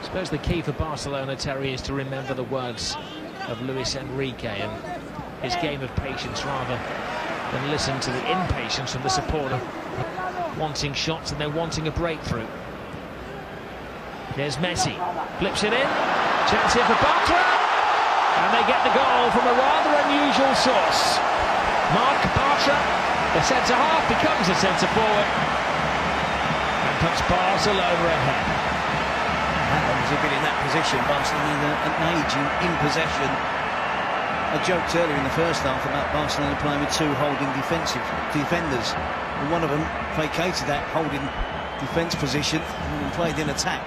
suppose the key for Barcelona, Terry, is to remember the words of Luis Enrique and his game of patience rather than listen to the impatience from the supporter, wanting shots and then wanting a breakthrough. Here's Messi, flips it in, chance here for Bartra, and they get the goal from a rather unusual source. Marc Bartra, the centre-half, becomes a centre-forward and puts Barcelona ahead. They've been in that position, Barcelona at an age in possession. I joked earlier in the first half about Barcelona playing with two holding defenders, and one of them vacated that holding defence position and played in attack.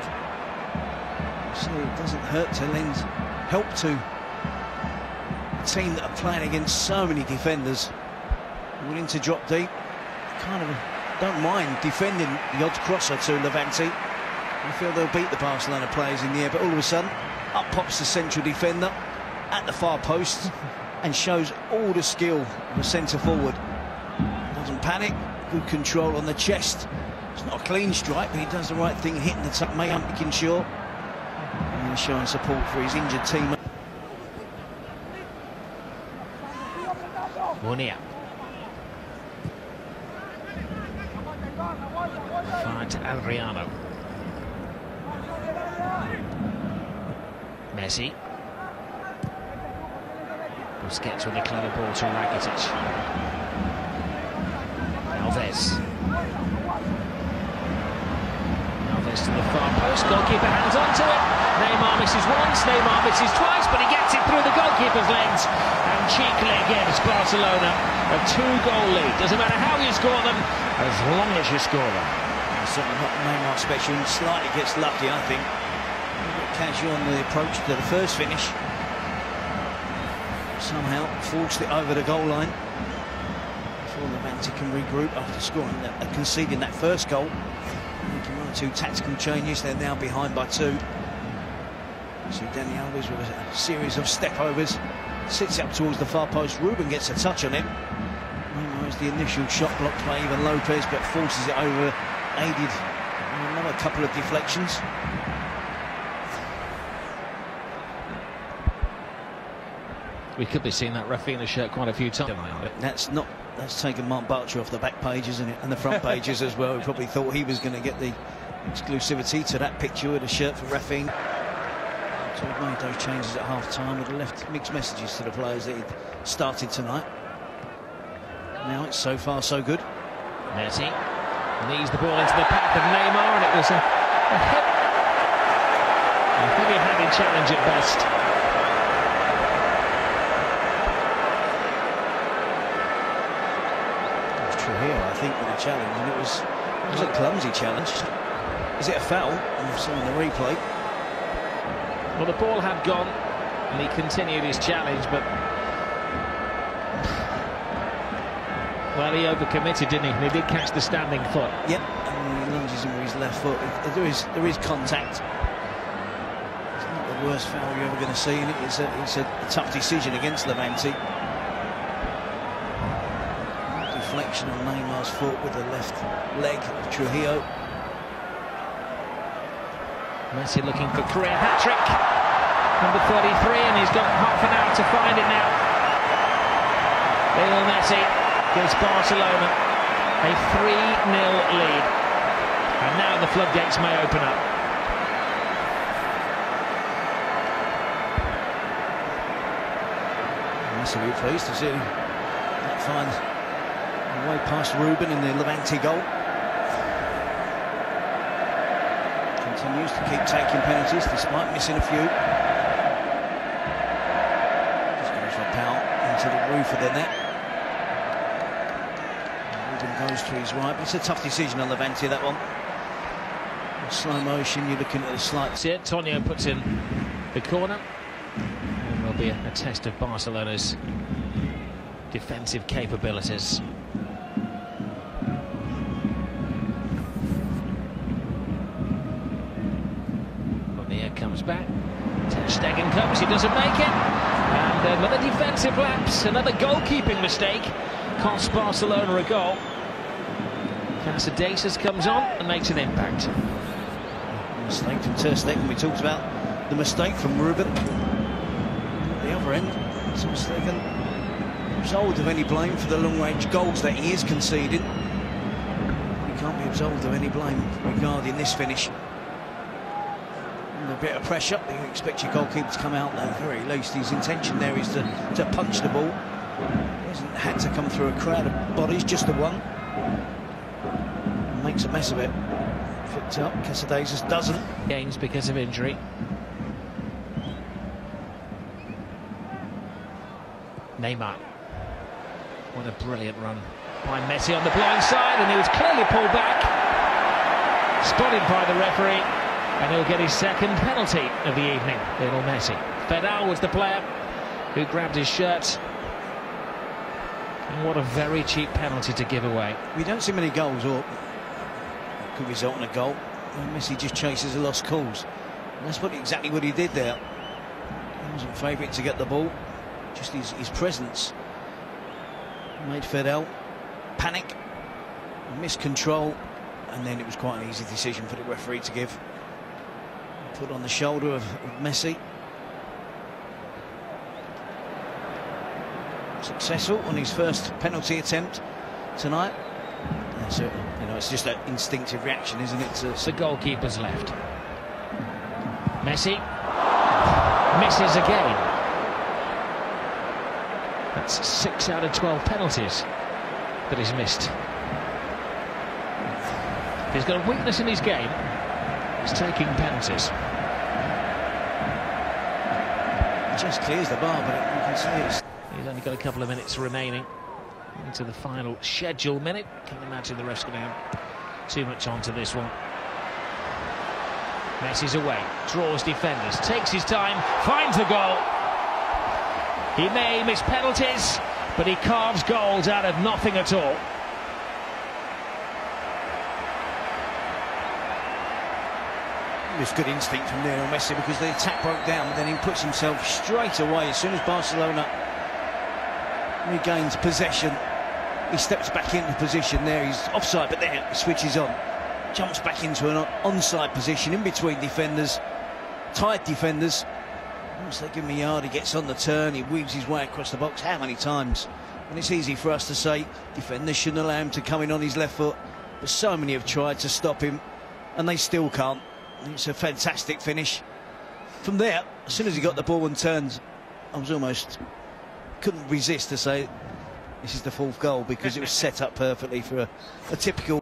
So it doesn't hurt to lend help to a team that are playing against so many defenders, willing to drop deep. Kind of don't mind defending the odd crosser to Levante. I feel they'll beat the Barcelona players in the air, but all of a sudden, up pops the central defender at the far post and shows all the skill of a centre-forward. Doesn't panic, good control on the chest. It's not a clean strike, but he does the right thing, hitting the top, making sure. And he's showing support for his injured teammate. Munir. Far to Adriano. Messi. Busquets with a clever ball to Rakitic. Alves. Alves to the far post. Goalkeeper hands onto it. Neymar misses once, Neymar misses twice, but he gets it through the goalkeeper's lens. And cheekily gives Barcelona a 2-goal lead. Doesn't matter how you score them, as long as you score them. Certainly not Neymar special, and slightly gets lucky, I think. A bit casual on the approach to the first finish. Somehow forced it over the goal line before Levante can regroup after scoring conceding that first goal. Making 1 or 2 tactical changes, they're now behind by 2. So Dani Alves with a series of step-overs, sits up towards the far post. Ruben gets a touch on him. Neymar is the initial shot blocked by even Lopez, but forces it over, aided another couple of deflections. We could be seeing that Rafinha shirt quite a few times. That's taken Marc Bartra off the back pages and the front pages as well. We probably thought he was going to get the exclusivity to that picture with a shirt for Rafinha. So we've made those changes at half-time, with left mixed messages to the players that he'd started tonight. Now it's so far so good. Messi leads the ball into the path of Neymar, and it was a heavy-handed challenge at best. Here, I think, with the challenge, and it was a clumsy challenge. Is it a foul? I've seen the replay. Well, the ball had gone, and he continued his challenge, but well, he overcommitted, didn't he? And he did catch the standing foot. Yep, and he lunges in with his left foot. There is contact. It's not the worst foul you're ever going to see, and it's a tough decision against Levante. Deflection on Neymar's foot with the left leg of Trujillo. Messi looking for career hat-trick. Number 33, and he's got half an hour to find it now. Lionel Messi gives Barcelona a 3-0 lead. And now the floodgates may open up. Messi will be pleased to see that finds way past Ruben in the Levante goal. Continues to keep taking penalties despite missing a few. Just goes for a foul into the roof of the net. And Ruben goes to his right, but it's a tough decision on Levante, that one. In slow motion, you're looking at the slight. See it, Tonio puts in the corner. And there'll be a test of Barcelona's defensive capabilities. Comes back, Ter Stegen comes, he doesn't make it, and another defensive lapse, another goalkeeping mistake, costs Barcelona a goal. Casadesas comes on and makes an impact. Mistake from Ter Stegen. We talked about the mistake from Ruben. At the other end, Ter Stegen absolved of any blame for the long-range goals that he is conceding. He can't be absolved of any blame regarding this finish. Under a bit of pressure, you expect your goalkeeper to come out there. At the very least, his intention there is to punch the ball. He hasn't had to come through a crowd of bodies, just the one. And makes a mess of it. Flipped up, Casadezas doesn't. Games because of injury. Neymar. What a brilliant run by Messi on the blind side, and he was clearly pulled back. Spotted by the referee, and he'll get his second penalty of the evening. Lionel Messi. Fedal was the player who grabbed his shirt. And what a very cheap penalty to give away. We don't see many goals, or could result in a goal. Messi just chases a lost cause. And that's exactly what he did there. He wasn't favourite to get the ball. Just his presence made Fedal panic, miss control, and then it was quite an easy decision for the referee to give. Put on the shoulder of Messi. Successful on his first penalty attempt tonight. So, you know, it's just that instinctive reaction, isn't it? The goalkeeper's left. Messi misses again. That's 6 out of 12 penalties that he's missed. If he's got a weakness in his game, he's taking penalties. Just clears the bar, but you can see it's... He's only got a couple of minutes remaining into the final schedule minute. Can't imagine the ref's going to have too much onto this one. Messi's away, draws defenders, takes his time, finds the goal. He may miss penalties, but he carves goals out of nothing at all. It's good instinct from Lionel Messi, because the attack broke down, but then he puts himself straight away. As soon as Barcelona regains possession, he steps back into position there. He's offside, but there he switches on. Jumps back into an onside position in between defenders, tight defenders. Once they give him a yard, he gets on the turn, he weaves his way across the box. How many times? And it's easy for us to say defenders shouldn't allow him to come in on his left foot, but so many have tried to stop him, and they still can't. It's a fantastic finish. From there, as soon as he got the ball and turned, I was almost couldn't resist to say this is the fourth goal, because it was set up perfectly for a typical